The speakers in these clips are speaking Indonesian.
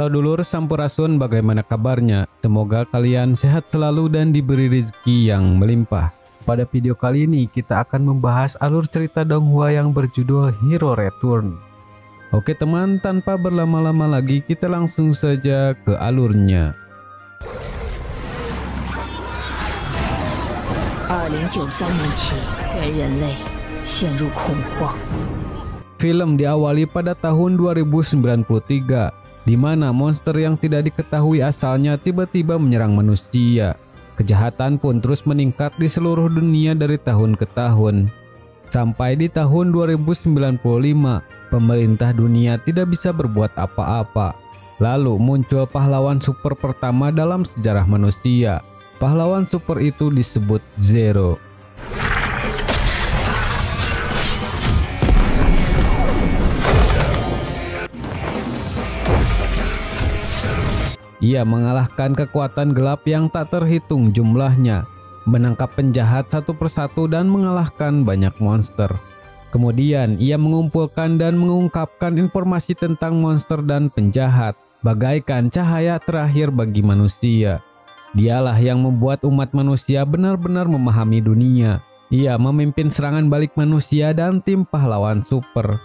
Halo dulur Sampurasun, bagaimana kabarnya? Semoga kalian sehat selalu dan diberi rezeki yang melimpah. Pada video kali ini kita akan membahas alur cerita Donghua yang berjudul Hero Return. Oke teman, tanpa berlama-lama lagi kita langsung saja ke alurnya. 2093年起，全人类陷入恐慌。 Film diawali pada tahun 2093, di mana monster yang tidak diketahui asalnya tiba-tiba menyerang manusia. Kejahatan pun terus meningkat di seluruh dunia dari tahun ke tahun. Sampai di tahun 2095, pemerintah dunia tidak bisa berbuat apa-apa. Lalu muncul pahlawan super pertama dalam sejarah manusia. Pahlawan super itu disebut Zero. Ia mengalahkan kekuatan gelap yang tak terhitung jumlahnya, menangkap penjahat satu persatu dan mengalahkan banyak monster. Kemudian ia mengumpulkan dan mengungkapkan informasi tentang monster dan penjahat, bagaikan cahaya terakhir bagi manusia. Dialah yang membuat umat manusia benar-benar memahami dunia. Ia memimpin serangan balik manusia dan tim pahlawan super.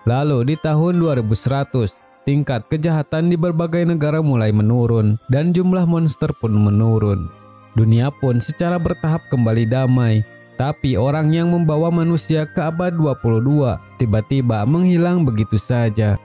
Lalu di tahun 2100, tingkat kejahatan di berbagai negara mulai menurun dan jumlah monster pun menurun. Dunia pun secara bertahap kembali damai. Tapi orang yang membawa manusia ke abad 22 tiba-tiba menghilang begitu saja.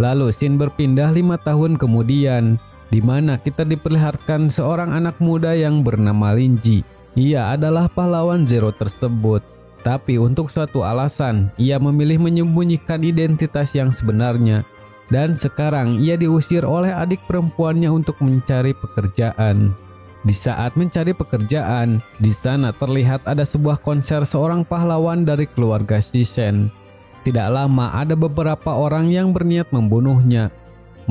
Lalu scene berpindah 5 tahun kemudian, di mana kita diperlihatkan seorang anak muda yang bernama Linji. Ia adalah pahlawan Zero tersebut, tapi untuk suatu alasan ia memilih menyembunyikan identitas yang sebenarnya. Dan sekarang ia diusir oleh adik perempuannya untuk mencari pekerjaan. Di saat mencari pekerjaan, di sana terlihat ada sebuah konser seorang pahlawan dari keluarga Shisen. Tidak lama ada beberapa orang yang berniat membunuhnya.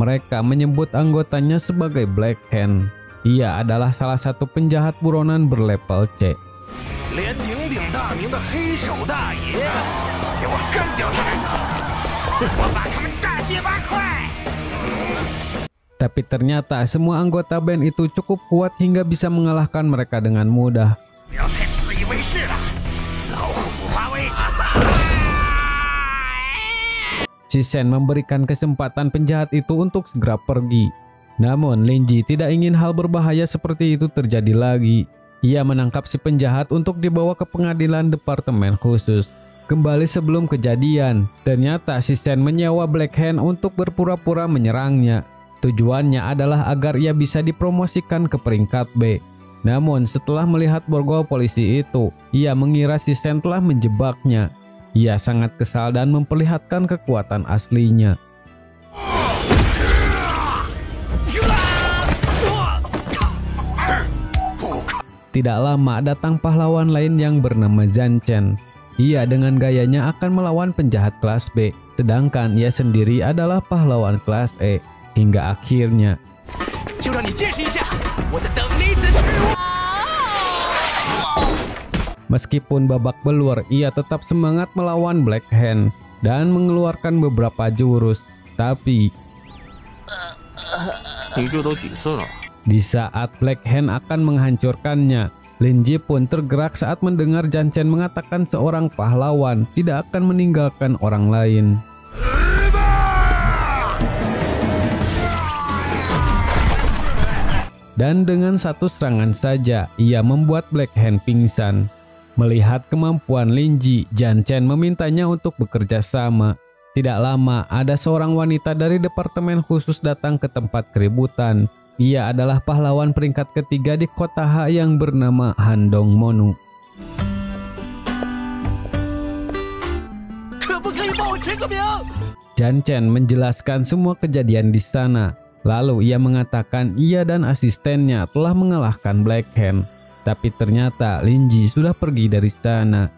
Mereka menyebut anggotanya sebagai Black Hand. Ia adalah salah satu penjahat buronan berlevel C. Tapi ternyata semua anggota band itu cukup kuat hingga bisa mengalahkan mereka dengan mudah. Shisen memberikan kesempatan penjahat itu untuk segera pergi. Namun Linji tidak ingin hal berbahaya seperti itu terjadi lagi. Ia menangkap si penjahat untuk dibawa ke pengadilan departemen khusus. Kembali sebelum kejadian, ternyata Shisen menyewa Black Hand untuk berpura-pura menyerangnya. Tujuannya adalah agar ia bisa dipromosikan ke peringkat B. Namun setelah melihat borgol polisi itu, ia mengira Shisen telah menjebaknya. Ia sangat kesal dan memperlihatkan kekuatan aslinya. Tidak lama datang pahlawan lain yang bernama Zhan Chen. Ia dengan gayanya akan melawan penjahat kelas B, sedangkan ia sendiri adalah pahlawan kelas E. Hingga akhirnya meskipun babak belur, ia tetap semangat melawan Black Hand dan mengeluarkan beberapa jurus. Tapi di saat Black Hand akan menghancurkannya, Linji pun tergerak saat mendengar Zhan Chen mengatakan seorang pahlawan tidak akan meninggalkan orang lain. Dan dengan satu serangan saja, ia membuat Black Hand pingsan. Melihat kemampuan Linji, Zhan Chen memintanya untuk bekerja sama. Tidak lama, ada seorang wanita dari departemen khusus datang ke tempat keributan. Ia adalah pahlawan peringkat ketiga di kota H yang bernama Han Dongmonu. Zhan Chen menjelaskan semua kejadian di sana. Lalu ia mengatakan ia dan asistennya telah mengalahkan Black Hand. Tapi ternyata Linji sudah pergi dari sana.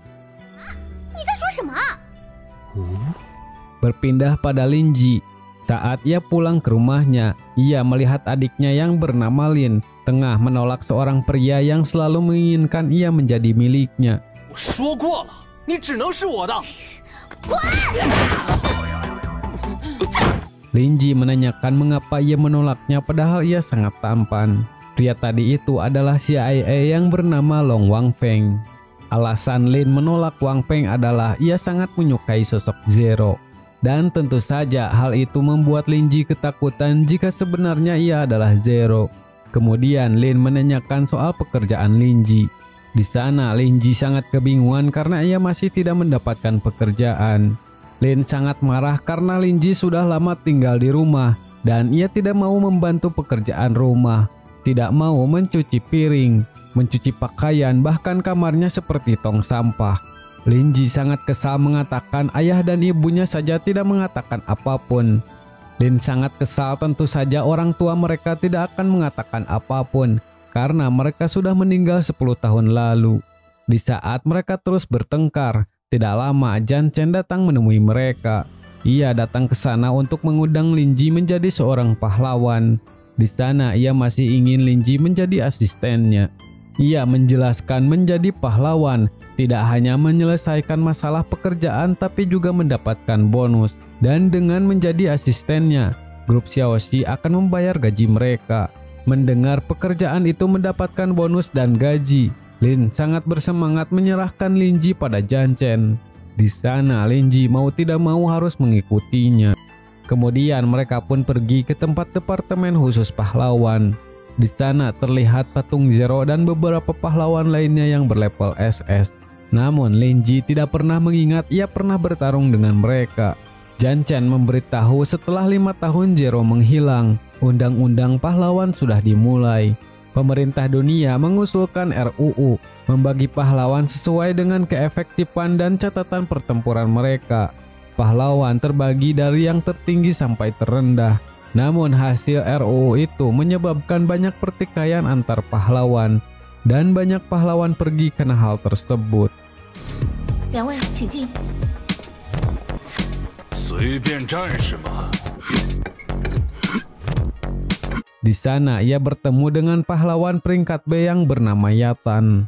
Berpindah pada Linji. Saat ia pulang ke rumahnya, ia melihat adiknya yang bernama Lin tengah menolak seorang pria yang selalu menginginkan ia menjadi miliknya. 你只能是我的。 Linji menanyakan mengapa ia menolaknya padahal ia sangat tampan. Pria tadi itu adalah CIA yang bernama Long Wangfeng. Alasan Lin menolak Wang Feng adalah ia sangat menyukai sosok Zero. Dan tentu saja hal itu membuat Linji ketakutan jika sebenarnya ia adalah Zero. Kemudian Lin menanyakan soal pekerjaan Linji. Di sana Linji sangat kebingungan karena ia masih tidak mendapatkan pekerjaan. Lin sangat marah karena Linji sudah lama tinggal di rumah dan ia tidak mau membantu pekerjaan rumah, tidak mau mencuci piring, mencuci pakaian, bahkan kamarnya seperti tong sampah. Linji sangat kesal mengatakan ayah dan ibunya saja tidak mengatakan apapun. Lin sangat kesal, tentu saja orang tua mereka tidak akan mengatakan apapun karena mereka sudah meninggal 10 tahun lalu. Di saat mereka terus bertengkar, tidak lama Jan Chen datang menemui mereka. Ia datang ke sana untuk mengundang Linji menjadi seorang pahlawan. Di sana ia masih ingin Linji menjadi asistennya. Ia menjelaskan menjadi pahlawan tidak hanya menyelesaikan masalah pekerjaan tapi juga mendapatkan bonus. Dan dengan menjadi asistennya, grup Xiaoxi akan membayar gaji mereka. Mendengar pekerjaan itu mendapatkan bonus dan gaji, Lin sangat bersemangat menyerahkan Linji pada Jan Chen. Di sana Linji mau tidak mau harus mengikutinya. Kemudian mereka pun pergi ke tempat departemen khusus pahlawan. Di sana terlihat patung Zero dan beberapa pahlawan lainnya yang berlevel SS. Namun Linji tidak pernah mengingat ia pernah bertarung dengan mereka. Jan Chen memberitahu setelah 5 tahun Zero menghilang, undang-undang pahlawan sudah dimulai. Pemerintah dunia mengusulkan RUU membagi pahlawan sesuai dengan keefektifan dan catatan pertempuran mereka. Pahlawan terbagi dari yang tertinggi sampai terendah. Namun hasil RUU itu menyebabkan banyak pertikaian antar pahlawan dan banyak pahlawan pergi karena hal tersebut. 两位请进。随便战士嘛。 Di sana ia bertemu dengan pahlawan peringkat B yang bernama Yatan.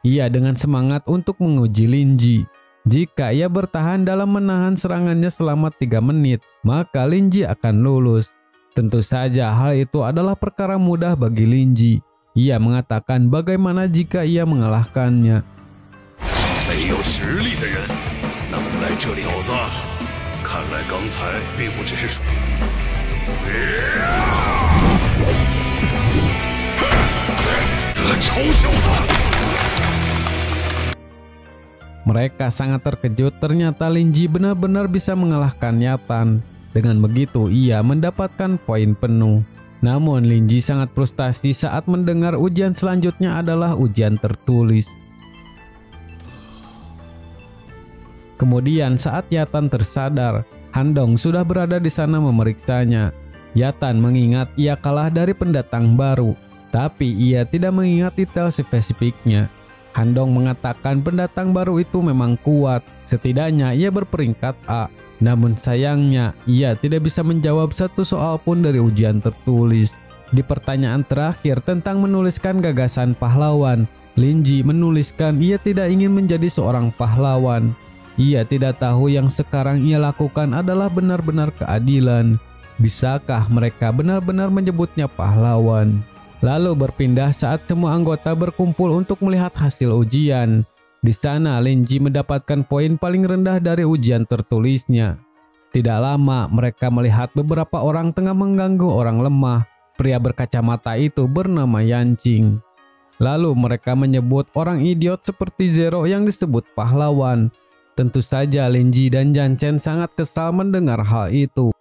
Ia dengan semangat untuk menguji Linji. Jika ia bertahan dalam menahan serangannya selama 3 menit, maka Linji akan lulus. Tentu saja hal itu adalah perkara mudah bagi Linji. Ia mengatakan bagaimana jika ia mengalahkannya. 没有实力的人能来这里挑战，看来刚才并不只是属于。丑小子！ Mereka sangat terkejut, ternyata Linji benar-benar bisa mengalahkan Yatan. Dengan begitu ia mendapatkan poin penuh. Namun Linji sangat frustasi saat mendengar ujian selanjutnya adalah ujian tertulis. Kemudian saat Yatan tersadar, Han Dong sudah berada di sana memeriksanya. Yatan mengingat ia kalah dari pendatang baru, tapi ia tidak mengingat detail spesifiknya. Han Dong mengatakan pendatang baru itu memang kuat, setidaknya ia berperingkat A. Namun sayangnya, ia tidak bisa menjawab satu soal pun dari ujian tertulis. Di pertanyaan terakhir tentang menuliskan gagasan pahlawan, Linji menuliskan ia tidak ingin menjadi seorang pahlawan. Ia tidak tahu yang sekarang ia lakukan adalah benar-benar keadilan. Bisakah mereka benar-benar menyebutnya pahlawan? Lalu berpindah saat semua anggota berkumpul untuk melihat hasil ujian. Di sana Linji mendapatkan poin paling rendah dari ujian tertulisnya. Tidak lama mereka melihat beberapa orang tengah mengganggu orang lemah. Pria berkacamata itu bernama Yanqing. Lalu mereka menyebut orang idiot seperti Zero yang disebut pahlawan. Tentu saja Linji dan Jan Chen sangat kesal mendengar hal itu.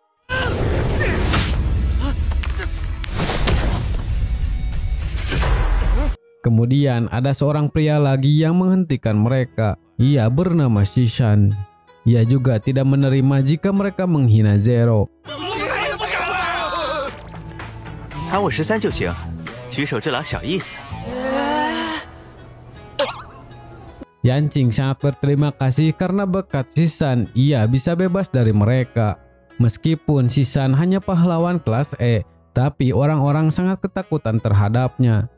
Kemudian ada seorang pria lagi yang menghentikan mereka. Ia bernama Shishan. Ia juga tidak menerima jika mereka menghina Zero. 喊我13就行，举手之劳小意思。 Yanqing sangat berterima kasih karena berkat Shishan ia bisa bebas dari mereka. Meskipun Shishan hanya pahlawan kelas E, tapi orang-orang sangat ketakutan terhadapnya.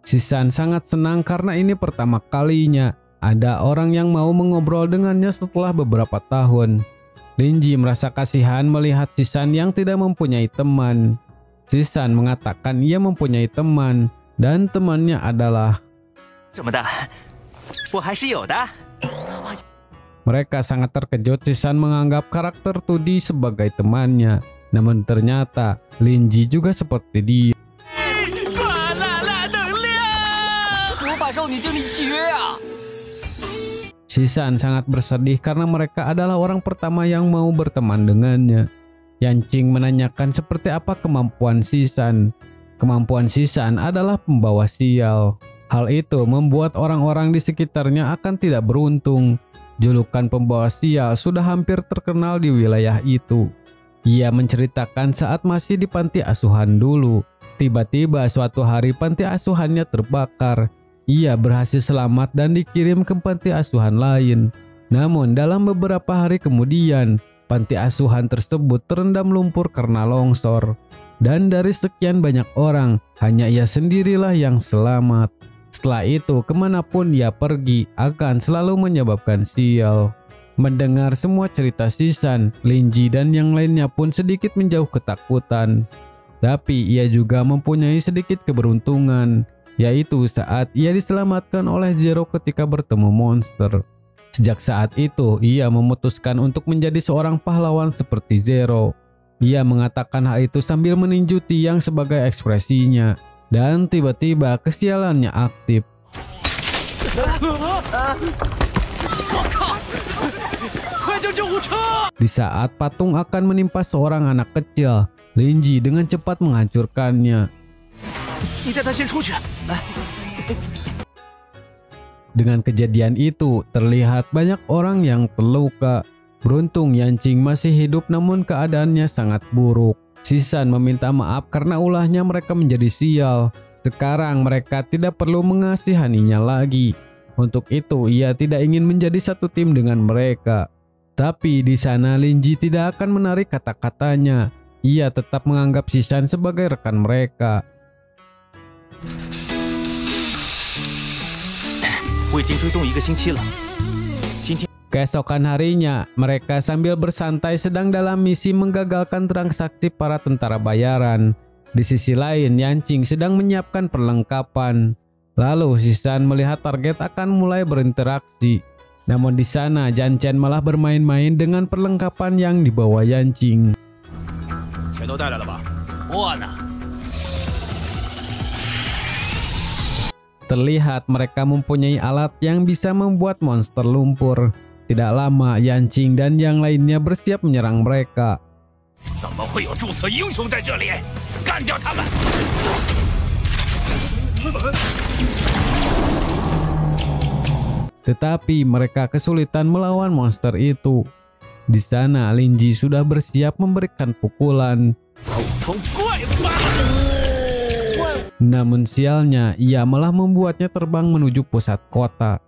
Shishan sangat senang karena ini pertama kalinya ada orang yang mau mengobrol dengannya setelah beberapa tahun. Linji merasa kasihan melihat Shisan yang tidak mempunyai teman. Shisan mengatakan ia mempunyai teman dan temannya adalah 这么大，我还是有的。 Mereka sangat terkejut Shisan menganggap karakter Tudi sebagai temannya. Namun ternyata Linji juga seperti dia. 魔法少女定力契约啊！ Shisan sangat bersedih karena mereka adalah orang pertama yang mau berteman dengannya. Yanqing menanyakan seperti apa kemampuan Shisan. Kemampuan Shisan adalah pembawa sial. Hal itu membuat orang-orang di sekitarnya akan tidak beruntung. Julukan pembawa sial sudah hampir terkenal di wilayah itu. Ia menceritakan saat masih di panti asuhan dulu. Tiba-tiba suatu hari panti asuhannya terbakar. Ia berhasil selamat dan dikirim ke panti asuhan lain. Namun dalam beberapa hari kemudian, panti asuhan tersebut terendam lumpur karena longsor. Dan dari sekian banyak orang, hanya ia sendirilah yang selamat. Setelah itu, kemanapun ia pergi akan selalu menyebabkan sial. Mendengar semua cerita Shisan, Linji dan yang lainnya pun sedikit menjauh ketakutan. Tapi ia juga mempunyai sedikit keberuntungan, yaitu saat ia diselamatkan oleh Zero ketika bertemu monster. Sejak saat itu, ia memutuskan untuk menjadi seorang pahlawan seperti Zero. Ia mengatakan hal itu sambil meninju tiang sebagai ekspresinya. Dan tiba-tiba kesialannya aktif. Di saat patung akan menimpa seorang anak kecil, Linji dengan cepat menghancurkannya. Dengan kejadian itu, terlihat banyak orang yang terluka. Beruntung Yanqing masih hidup namun keadaannya sangat buruk. Shisan meminta maaf karena ulahnya mereka menjadi sial. Sekarang mereka tidak perlu mengasihaninya lagi. Untuk itu ia tidak ingin menjadi satu tim dengan mereka. Tapi di sana Linji tidak akan menarik kata-katanya. Ia tetap menganggap Shisan sebagai rekan mereka. 我已经追踪1个星期了。 Keesokan harinya, mereka sambil bersantai sedang dalam misi menggagalkan transaksi para tentara bayaran. Di sisi lain, Yanqing sedang menyiapkan perlengkapan. Lalu Shisan melihat target akan mulai berinteraksi. Namun di sana, Janchen malah bermain-main dengan perlengkapan yang dibawa Yanqing. Terlihat mereka mempunyai alat yang bisa membuat monster lumpur. Tidak lama, Yanqing dan yang lainnya bersiap menyerang mereka. Tetapi mereka kesulitan melawan monster itu. Di sana, Linji sudah bersiap memberikan pukulan. Namun sialnya, ia malah membuatnya terbang menuju pusat kota.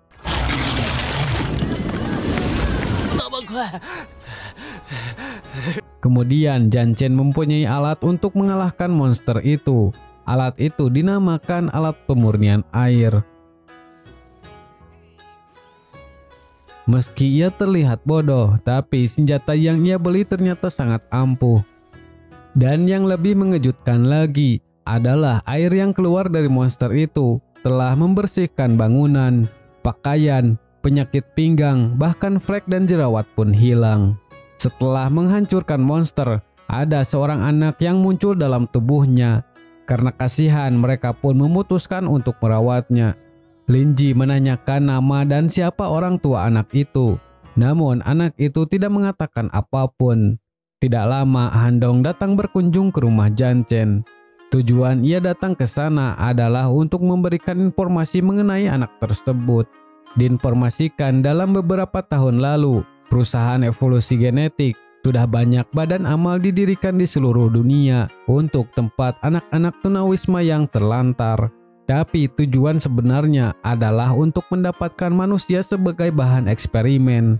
Kemudian Janchen mempunyai alat untuk mengalahkan monster itu. Alat itu dinamakan alat pemurnian air. Meski ia terlihat bodoh, tapi senjata yang ia beli ternyata sangat ampuh. Dan yang lebih mengejutkan lagi adalah air yang keluar dari monster itu telah membersihkan bangunan, pakaian, penyakit pinggang, bahkan flek dan jerawat pun hilang. Setelah menghancurkan monster, ada seorang anak yang muncul dalam tubuhnya. Karena kasihan, mereka pun memutuskan untuk merawatnya. Linji menanyakan nama dan siapa orang tua anak itu. Namun anak itu tidak mengatakan apapun. Tidak lama, Handong datang berkunjung ke rumah Janchen. Tujuan ia datang ke sana adalah untuk memberikan informasi mengenai anak tersebut. Diinformasikan dalam beberapa tahun lalu, perusahaan evolusi genetik sudah banyak badan amal didirikan di seluruh dunia untuk tempat anak-anak tunawisma yang terlantar. Tapi tujuan sebenarnya adalah untuk mendapatkan manusia sebagai bahan eksperimen.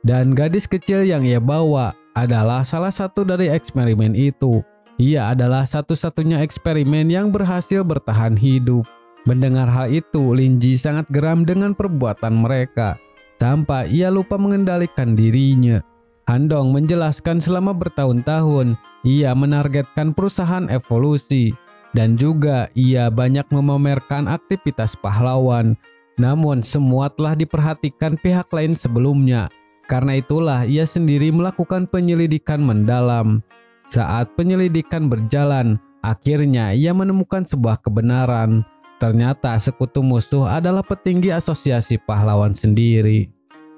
Dan gadis kecil yang ia bawa adalah salah satu dari eksperimen itu. Ia adalah satu-satunya eksperimen yang berhasil bertahan hidup. Mendengar hal itu, Lin Ji sangat geram dengan perbuatan mereka, sampai ia lupa mengendalikan dirinya. Han Dong menjelaskan selama bertahun-tahun, ia menargetkan perusahaan evolusi, dan juga ia banyak memamerkan aktivitas pahlawan. Namun semua telah diperhatikan pihak lain sebelumnya. Karena itulah ia sendiri melakukan penyelidikan mendalam. Saat penyelidikan berjalan, akhirnya ia menemukan sebuah kebenaran. Ternyata sekutu musuh adalah petinggi asosiasi pahlawan sendiri.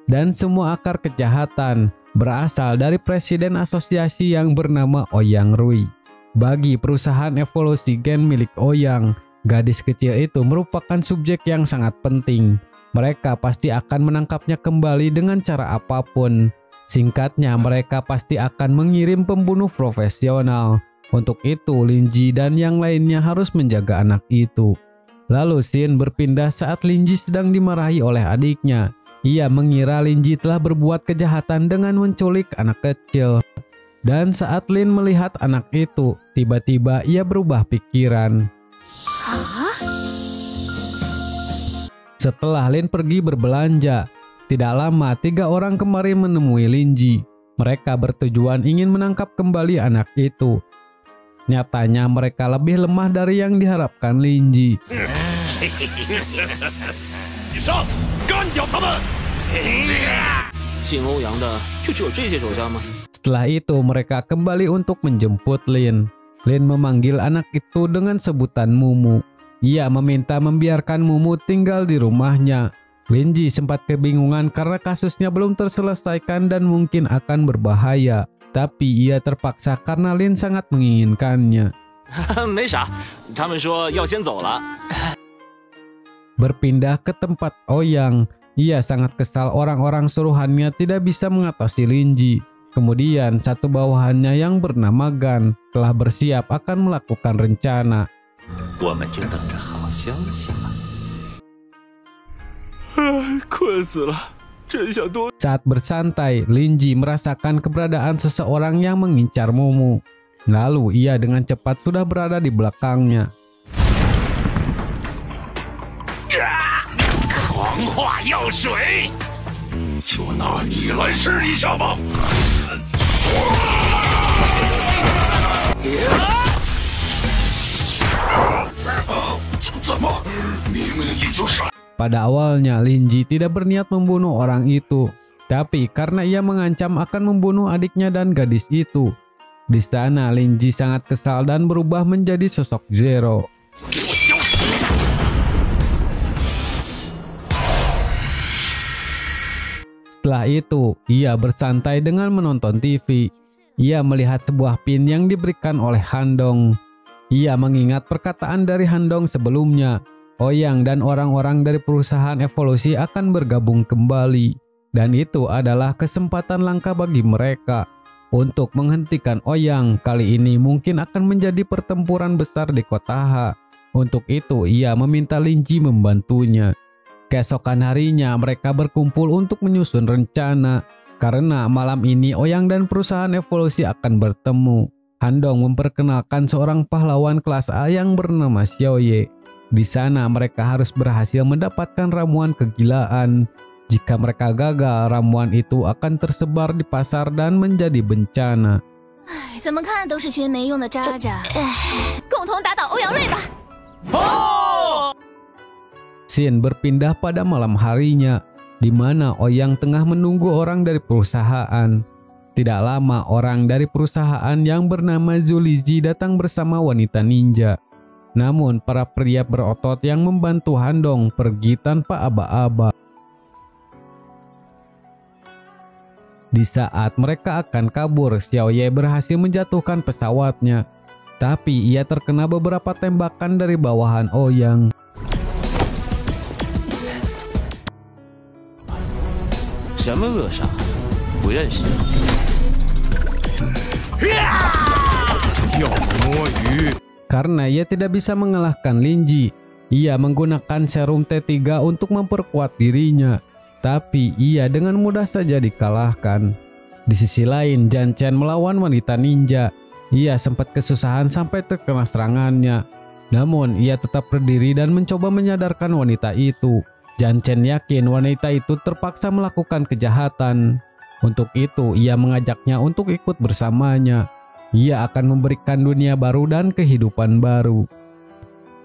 Dan semua akar kejahatan berasal dari presiden asosiasi yang bernama Ouyang Rui. Bagi perusahaan evolusi gen milik Ouyang, gadis kecil itu merupakan subjek yang sangat penting. Mereka pasti akan menangkapnya kembali dengan cara apapun. Singkatnya, mereka pasti akan mengirim pembunuh profesional. Untuk itu, Lin Ji dan yang lainnya harus menjaga anak itu. Lalu scene berpindah saat Lin Ji sedang dimarahi oleh adiknya. Ia mengira Lin Ji telah berbuat kejahatan dengan menculik anak kecil. Dan saat Lin melihat anak itu, tiba-tiba ia berubah pikiran. Setelah Lin pergi berbelanja, tidak lama 3 orang kembali menemui Lin Ji. Mereka bertujuan ingin menangkap kembali anak itu. Nyatanya mereka lebih lemah dari yang diharapkan Lin Ji. Setelah itu mereka kembali untuk menjemput Lin. Lin memanggil anak itu dengan sebutan Mumu. Ia meminta membiarkan Mumu tinggal di rumahnya. Lin Ji sempat kebingungan karena kasusnya belum terselesaikan dan mungkin akan berbahaya. Tapi ia terpaksa karena Lin sangat menginginkannya. Berpindah ke tempat Ouyang, ia sangat kesal orang-orang suruhannya tidak bisa mengatasi Lin Ji. Kemudian satu bawahannya yang bernama Gan telah bersiap akan melakukan rencana. Saat bersantai, Lin Ji merasakan keberadaan seseorang yang mengincar Mumu. Lalu ia dengan cepat sudah berada di belakangnya. Pada awalnya Lin Ji tidak berniat membunuh orang itu, tapi karena ia mengancam akan membunuh adiknya dan gadis itu. Di sana Lin Ji sangat kesal dan berubah menjadi sosok Zero. Setelah itu, ia bersantai dengan menonton TV. Ia melihat sebuah pin yang diberikan oleh Han Dong. Ia mengingat perkataan dari Han Dong sebelumnya. Ouyang dan orang-orang dari perusahaan evolusi akan bergabung kembali. Dan itu adalah kesempatan langka bagi mereka. Untuk menghentikan Ouyang, kali ini mungkin akan menjadi pertempuran besar di kota Ha. Untuk itu, ia meminta Lin Ji membantunya. Keesokan harinya, mereka berkumpul untuk menyusun rencana. Karena malam ini Ouyang dan perusahaan evolusi akan bertemu. Han Dong memperkenalkan seorang pahlawan kelas A yang bernama Xiao Ye. Di sana mereka harus berhasil mendapatkan ramuan kegilaan. Jika mereka gagal, ramuan itu akan tersebar di pasar dan menjadi bencana. Scene berpindah pada malam harinya, di mana Ouyang tengah menunggu orang dari perusahaan. Tidak lama orang dari perusahaan yang bernama Zhu Liji datang bersama wanita ninja. Namun para pria berotot yang membantu Han Dong pergi tanpa aba-aba. Di saat mereka akan kabur, Xiao Ye berhasil menjatuhkan pesawatnya. Tapi ia terkena beberapa tembakan dari bawahan Ouyang. Karena ia tidak bisa mengalahkan Lin Ji, ia menggunakan serum T3 untuk memperkuat dirinya. Tapi ia dengan mudah saja dikalahkan. Di sisi lain, Jan Chen melawan wanita ninja. Ia sempat kesusahan sampai terkena serangannya. Namun ia tetap berdiri dan mencoba menyadarkan wanita itu. Jan Chen yakin wanita itu terpaksa melakukan kejahatan. Untuk itu ia mengajaknya untuk ikut bersamanya. Ia akan memberikan dunia baru dan kehidupan baru.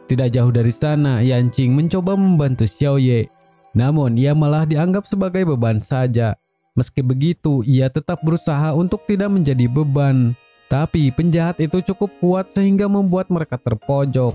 Tidak jauh dari sana, Yanqing mencoba membantu Xiao Ye. Namun ia malah dianggap sebagai beban saja. Meski begitu, ia tetap berusaha untuk tidak menjadi beban. Tapi penjahat itu cukup kuat sehingga membuat mereka terpojok.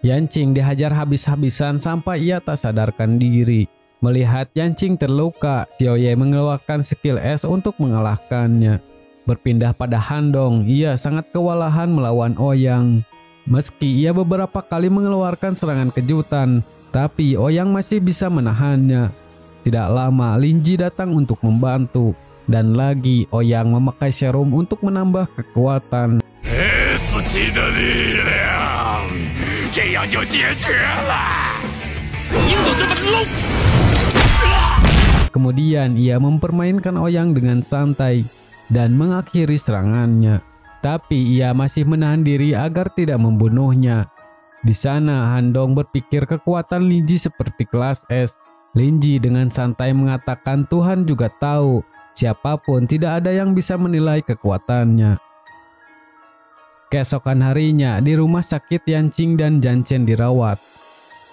Yanqing dihajar habis-habisan sampai ia tak sadarkan diri. Melihat Yanqing terluka, Xiao Ye mengeluarkan skill es untuk mengalahkannya. Berpindah pada Handong, ia sangat kewalahan melawan Ouyang. Meski ia beberapa kali mengeluarkan serangan kejutan, tapi Ouyang masih bisa menahannya. Tidak lama, Lin Ji datang untuk membantu. Dan lagi, Ouyang memakai serum untuk menambah kekuatan. Kemudian ia mempermainkan Ouyang dengan santai dan mengakhiri serangannya. Tapi ia masih menahan diri agar tidak membunuhnya. Di sana, Handong berpikir kekuatan Lin Ji seperti kelas es. Lin Ji dengan santai mengatakan Tuhan juga tahu. Siapapun tidak ada yang bisa menilai kekuatannya. Keesokan harinya di rumah sakit Yanqing dan Jan Chen dirawat.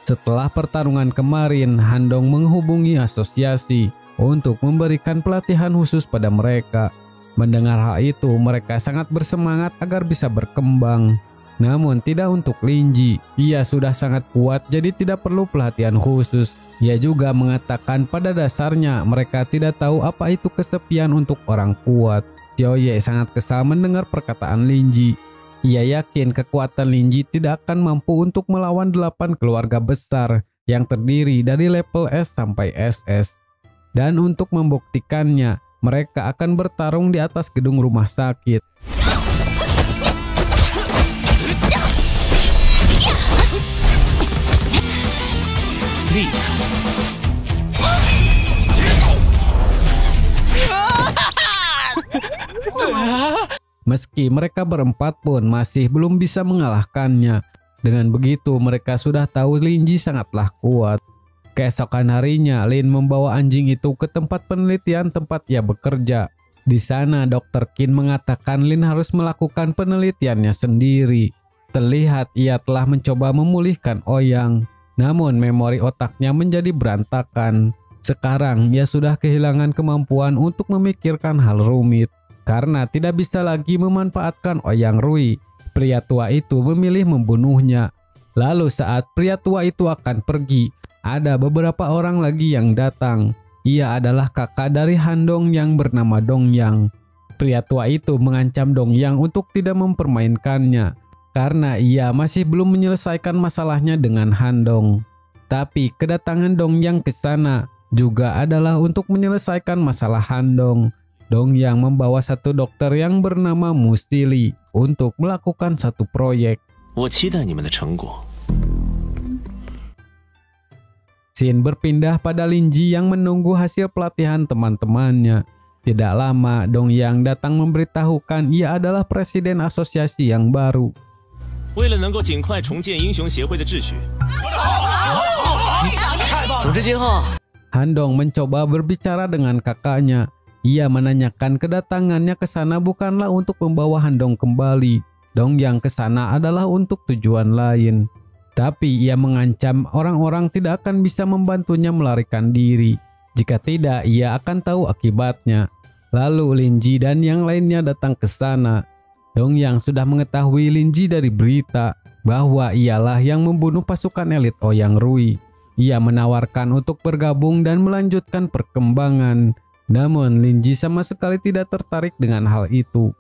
Setelah pertarungan kemarin, Handong menghubungi asosiasi untuk memberikan pelatihan khusus pada mereka. Mendengar hal itu, mereka sangat bersemangat agar bisa berkembang. Namun tidak untuk Lin Ji. Ia sudah sangat kuat jadi tidak perlu pelatihan khusus. Ia juga mengatakan pada dasarnya mereka tidak tahu apa itu kesepian untuk orang kuat. Xiao Ye sangat kesal mendengar perkataan Lin Ji. Ia yakin kekuatan Lin Ji tidak akan mampu untuk melawan 8 keluarga besar yang terdiri dari level S sampai SS. Dan untuk membuktikannya, mereka akan bertarung di atas gedung rumah sakit. Meski mereka berempat pun masih belum bisa mengalahkannya. Dengan begitu mereka sudah tahu Lin Ji sangatlah kuat. Keesokan harinya Lin membawa anjing itu ke tempat penelitian tempat ia bekerja. Di sana Dr. Qin mengatakan Lin harus melakukan penelitiannya sendiri. Terlihat ia telah mencoba memulihkan Ouyang. Namun memori otaknya menjadi berantakan. Sekarang ia sudah kehilangan kemampuan untuk memikirkan hal rumit. Karena tidak bisa lagi memanfaatkan Ouyang Rui, pria tua itu memilih membunuhnya. Lalu saat pria tua itu akan pergi, ada beberapa orang lagi yang datang. Ia adalah kakak dari Handong yang bernama Dongyang. Pria tua itu mengancam Dongyang untuk tidak mempermainkannya, karena ia masih belum menyelesaikan masalahnya dengan Handong. Tapi kedatangan Dongyang ke sana juga adalah untuk menyelesaikan masalah Handong. Dongyang membawa satu dokter yang bernama Musili untuk melakukan satu proyek. Xin berpindah pada Lin Ji yang menunggu hasil pelatihan teman-temannya. Tidak lama, Dongyang datang memberitahukan ia adalah presiden asosiasi yang baru. Handong mencoba berbicara dengan kakaknya. Ia menanyakan kedatangannya ke sana bukanlah untuk membawa Handong kembali. Dongyang ke sana adalah untuk tujuan lain. Tapi ia mengancam orang-orang tidak akan bisa membantunya melarikan diri. Jika tidak, ia akan tahu akibatnya. Lalu Lin Ji dan yang lainnya datang ke sana. Dongyang sudah mengetahui Lin Ji dari berita bahwa ialah yang membunuh pasukan elit Ouyang Rui. Ia menawarkan untuk bergabung dan melanjutkan perkembangan. Namun Lin Ji sama sekali tidak tertarik dengan hal itu.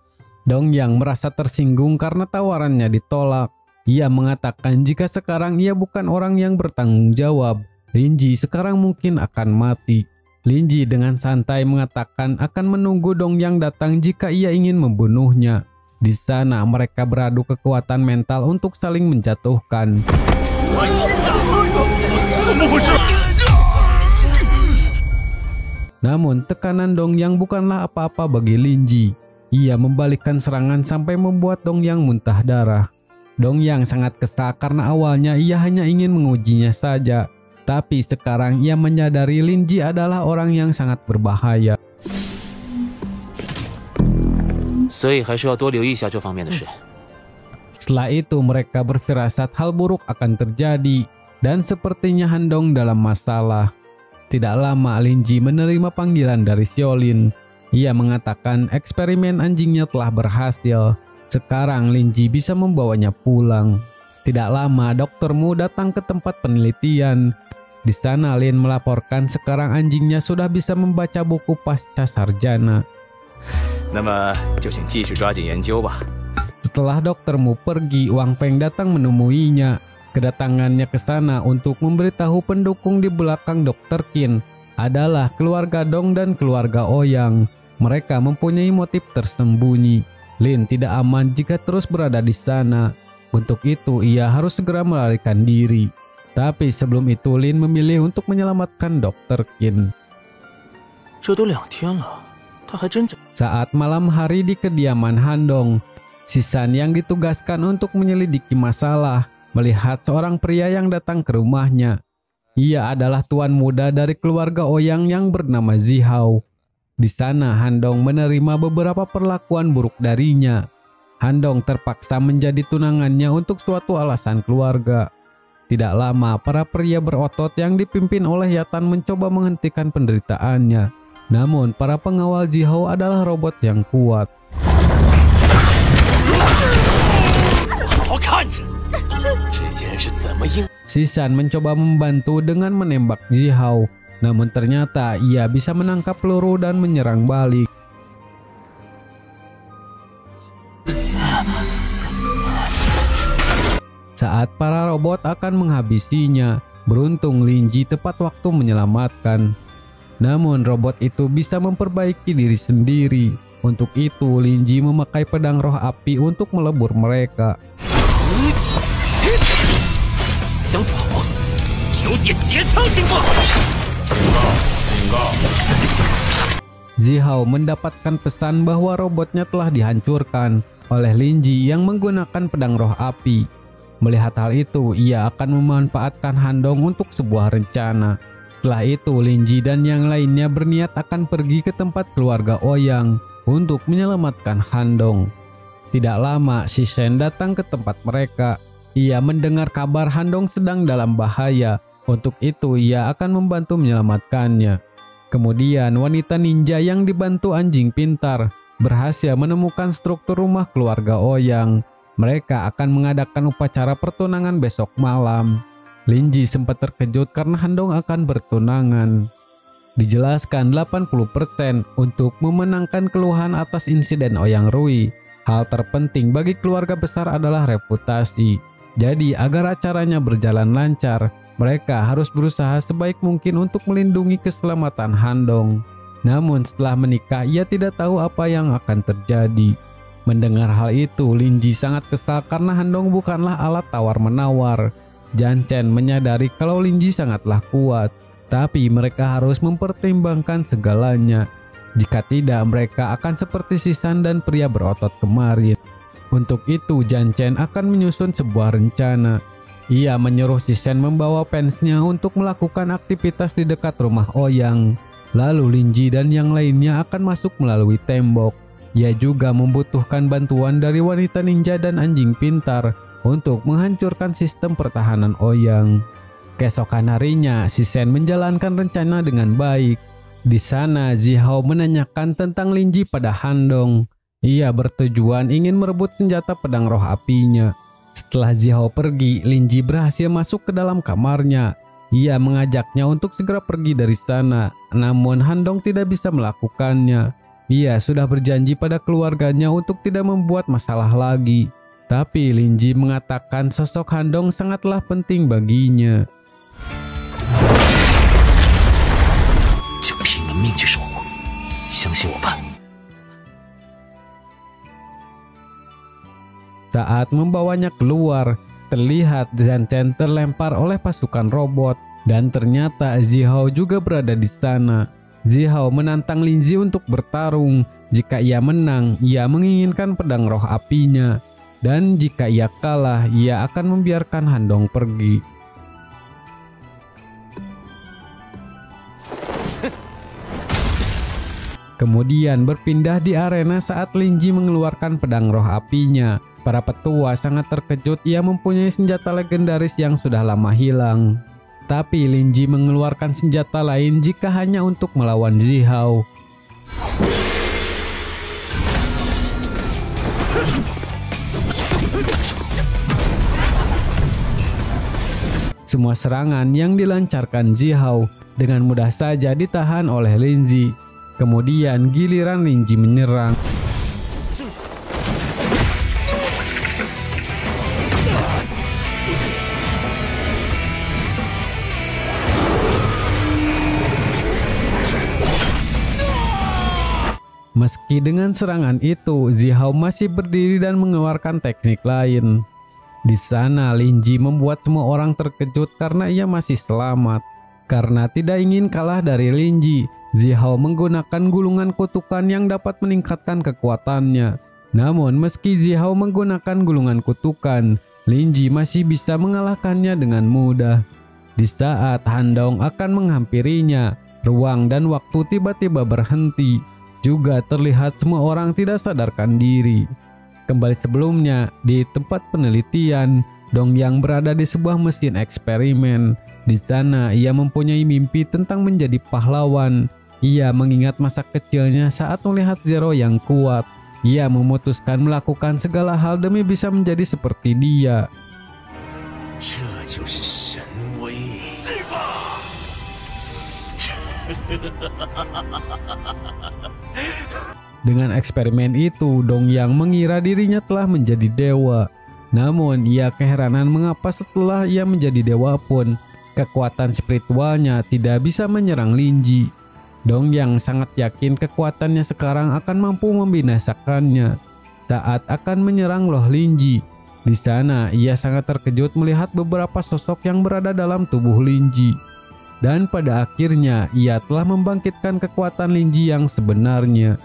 Dongyang merasa tersinggung karena tawarannya ditolak. Ia mengatakan jika sekarang ia bukan orang yang bertanggung jawab, Lin Ji sekarang mungkin akan mati. Lin Ji dengan santai mengatakan akan menunggu Dongyang datang jika ia ingin membunuhnya. Di sana mereka beradu kekuatan mental untuk saling menjatuhkan. Namun tekanan Dongyang bukanlah apa-apa bagi Lin Ji. Ia membalikkan serangan sampai membuat Dongyang muntah darah. Dong yang sangat kesal karena awalnya ia hanya ingin mengujinya saja. Tapi sekarang ia menyadari Lin Ji adalah orang yang sangat berbahaya. 所以还是要多留意一下这方面的事。 Setelah itu mereka berfirasat hal buruk akan terjadi dan sepertinya Handong dalam masalah. Tidak lama Lin Ji menerima panggilan dari Xiaolin. Ia mengatakan eksperimen anjingnya telah berhasil. Sekarang Lin Ji bisa membawanya pulang. Tidak lama Dr. Mu datang ke tempat penelitian. Di sana Lin melaporkan sekarang anjingnya sudah bisa membaca buku pasca sarjana. 那么就请继续抓紧研究吧。 Setelah Dr. Mu pergi, Wang Feng datang menemuinya. Kedatangannya ke sana untuk memberitahu pendukung di belakang Dr. Qin adalah keluarga Dong dan keluarga Ouyang. Mereka mempunyai motif tersembunyi. Lin tidak aman jika terus berada di sana. Untuk itu ia harus segera melarikan diri. Tapi sebelum itu Lin memilih untuk menyelamatkan Dr. Qin. 这都2天了，他还真 Saat malam hari di kediaman Handong, Sisan yang ditugaskan untuk menyelidiki masalah melihat seorang pria yang datang ke rumahnya. Ia adalah tuan muda dari keluarga Ouyang yang bernama Zihao. Di sana Handong menerima beberapa perlakuan buruk darinya. Handong terpaksa menjadi tunangannya untuk suatu alasan keluarga. Tidak lama para pria berotot yang dipimpin oleh Yatan mencoba menghentikan penderitaannya. Namun para pengawal Zihao adalah robot yang kuat. 好好看着，这些人是怎么应？ Sisan mencoba membantu dengan menembak Zihao, namun ternyata ia bisa menangkap peluru dan menyerang balik. Saat para robot akan menghabisinya, beruntung Lin Ji tepat waktu menyelamatkan. Namun robot itu bisa memperbaiki diri sendiri. Untuk itu Lin Ji memakai pedang roh api untuk melebur mereka. 想跑，有点节操行吗？警告！ Zihao mendapatkan pesan bahwa robotnya telah dihancurkan oleh Lin Ji yang menggunakan pedang roh api. Melihat hal itu, ia akan memanfaatkan Handong untuk sebuah rencana. Setelah itu, Lin Ji dan yang lainnya berniat akan pergi ke tempat keluarga Ouyang untuk menyelamatkan Handong. Tidak lama, Si Shen datang ke tempat mereka. Ia mendengar kabar Handong sedang dalam bahaya. Untuk itu, ia akan membantu menyelamatkannya. Kemudian, wanita ninja yang dibantu anjing pintar berhasil menemukan struktur rumah keluarga Ouyang. Mereka akan mengadakan upacara pertunangan besok malam. Lin Ji sempat terkejut karena Handong akan bertunangan. Dijelaskan 80% untuk memenangkan keluhan atas insiden Ouyang Rui. Hal terpenting bagi keluarga besar adalah reputasi. Jadi agar acaranya berjalan lancar, mereka harus berusaha sebaik mungkin untuk melindungi keselamatan Handong. Namun setelah menikah ia tidak tahu apa yang akan terjadi. Mendengar hal itu, Lin Ji sangat kesal karena Handong bukanlah alat tawar-menawar. Jan Chen menyadari kalau Lin Ji sangatlah kuat, tapi mereka harus mempertimbangkan segalanya. Jika tidak, mereka akan seperti Sisan dan pria berotot kemarin. Untuk itu, Jan Chen akan menyusun sebuah rencana. Ia menyuruh Sisan membawa fansnya untuk melakukan aktivitas di dekat rumah Ouyang. Lalu Lin Ji dan yang lainnya akan masuk melalui tembok. Ia juga membutuhkan bantuan dari wanita ninja dan anjing pintar untuk menghancurkan sistem pertahanan Ouyang. Keesokan harinya, Si Shen menjalankan rencana dengan baik. Di sana, Zihao menanyakan tentang Lin Ji pada Handong. Ia bertujuan ingin merebut senjata pedang roh apinya. Setelah Zihao pergi, Lin Ji berhasil masuk ke dalam kamarnya. Ia mengajaknya untuk segera pergi dari sana, namun Handong tidak bisa melakukannya. Ia sudah berjanji pada keluarganya untuk tidak membuat masalah lagi. Tapi Lin Ji mengatakan sosok Handong sangatlah penting baginya. 就拼了命去守护，相信我吧。 Saat membawanya keluar, terlihat Jan Chen terlempar oleh pasukan robot dan ternyata Zihao juga berada di sana. Zihao menantang Lin Ji untuk bertarung. Jika ia menang, ia menginginkan pedang roh apinya. Dan jika ia kalah, ia akan membiarkan Han Dong pergi. Kemudian berpindah di arena saat Lin Ji mengeluarkan pedang roh apinya. Para petua sangat terkejut, ia mempunyai senjata legendaris yang sudah lama hilang. Tapi Lin Ji mengeluarkan senjata lain jika hanya untuk melawan Zihao. Semua serangan yang dilancarkan Zihao dengan mudah saja ditahan oleh Lin Ji. Kemudian giliran Lin Ji menyerang. Meski dengan serangan itu, Zihao masih berdiri dan mengeluarkan teknik lain. Di sana Lin Ji membuat semua orang terkejut karena ia masih selamat. Karena tidak ingin kalah dari Lin Ji, Zihao menggunakan gulungan kutukan yang dapat meningkatkan kekuatannya. Namun meski Zihao menggunakan gulungan kutukan, Lin Ji masih bisa mengalahkannya dengan mudah. Di saat Han Dong akan menghampirinya, ruang dan waktu tiba-tiba berhenti. Juga terlihat semua orang tidak sadarkan diri. Kembali sebelumnya, di tempat penelitian, Dong Yang berada di sebuah mesin eksperimen. Di sana ia mempunyai mimpi tentang menjadi pahlawan. Ia mengingat masa kecilnya saat melihat Zero yang kuat. Ia memutuskan melakukan segala hal demi bisa menjadi seperti dia. Dengan eksperimen itu, Dong Yang mengira dirinya telah menjadi dewa. Namun ia keheranan mengapa setelah ia menjadi dewa pun, kekuatan spiritualnya tidak bisa menyerang Lin Ji. Dong Yang sangat yakin kekuatannya sekarang akan mampu membinasakannya saat akan menyerang Loh Lin Ji. Di sana ia sangat terkejut melihat beberapa sosok yang berada dalam tubuh Lin Ji. Dan pada akhirnya ia telah membangkitkan kekuatan Lin Ji yang sebenarnya.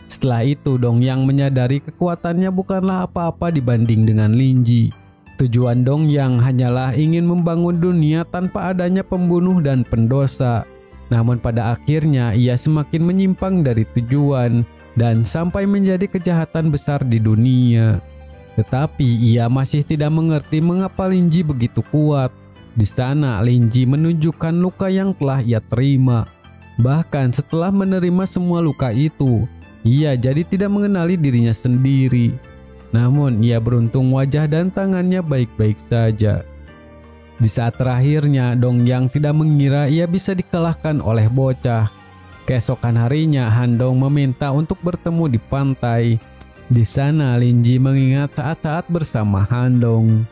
Setelah itu Dong Yang menyadari kekuatannya bukanlah apa-apa dibanding dengan Lin Ji. Tujuan Dong Yang hanyalah ingin membangun dunia tanpa adanya pembunuh dan pendosa. Namun pada akhirnya ia semakin menyimpang dari tujuan dan sampai menjadi kejahatan besar di dunia. Tetapi ia masih tidak mengerti mengapa Lin Ji begitu kuat. Di sana Lin Ji menunjukkan luka yang telah ia terima. Bahkan setelah menerima semua luka itu, ia jadi tidak mengenali dirinya sendiri. Namun ia beruntung wajah dan tangannya baik-baik saja. Di saat terakhirnya, Dong Yang tidak mengira ia bisa dikalahkan oleh bocah. Keesokan harinya, Han Dong meminta untuk bertemu di pantai. Di sana Lin Ji mengingat saat-saat bersama Han Dong.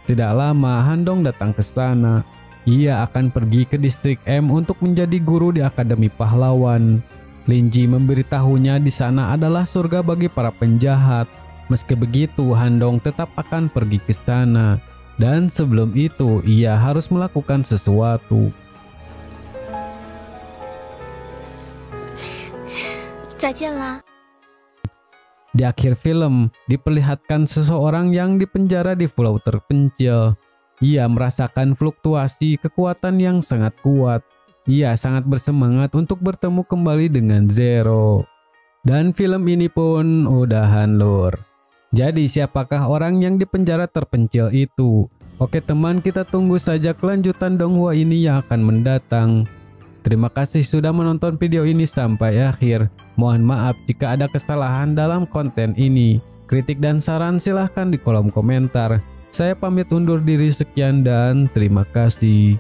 Tidak lama Han Dong datang ke sana. Ia akan pergi ke distrik M untuk menjadi guru di Akademi Pahlawan. Lin Ji memberitahunya di sana adalah surga bagi para penjahat. Meski begitu, Han Dong tetap akan pergi ke sana. Dan sebelum itu, ia harus melakukan sesuatu. Di akhir film, diperlihatkan seseorang yang dipenjara di pulau terpencil. Ia merasakan fluktuasi kekuatan yang sangat kuat. Ia sangat bersemangat untuk bertemu kembali dengan Zero. Dan film ini pun udahan lur. Jadi siapakah orang yang dipenjara terpencil itu? Oke teman, kita tunggu saja kelanjutan donghua ini yang akan mendatang. Terima kasih sudah menonton video ini sampai akhir. Mohon maaf jika ada kesalahan dalam konten ini. Kritik dan saran silahkan di kolom komentar. Saya pamit undur diri, sekian dan terima kasih.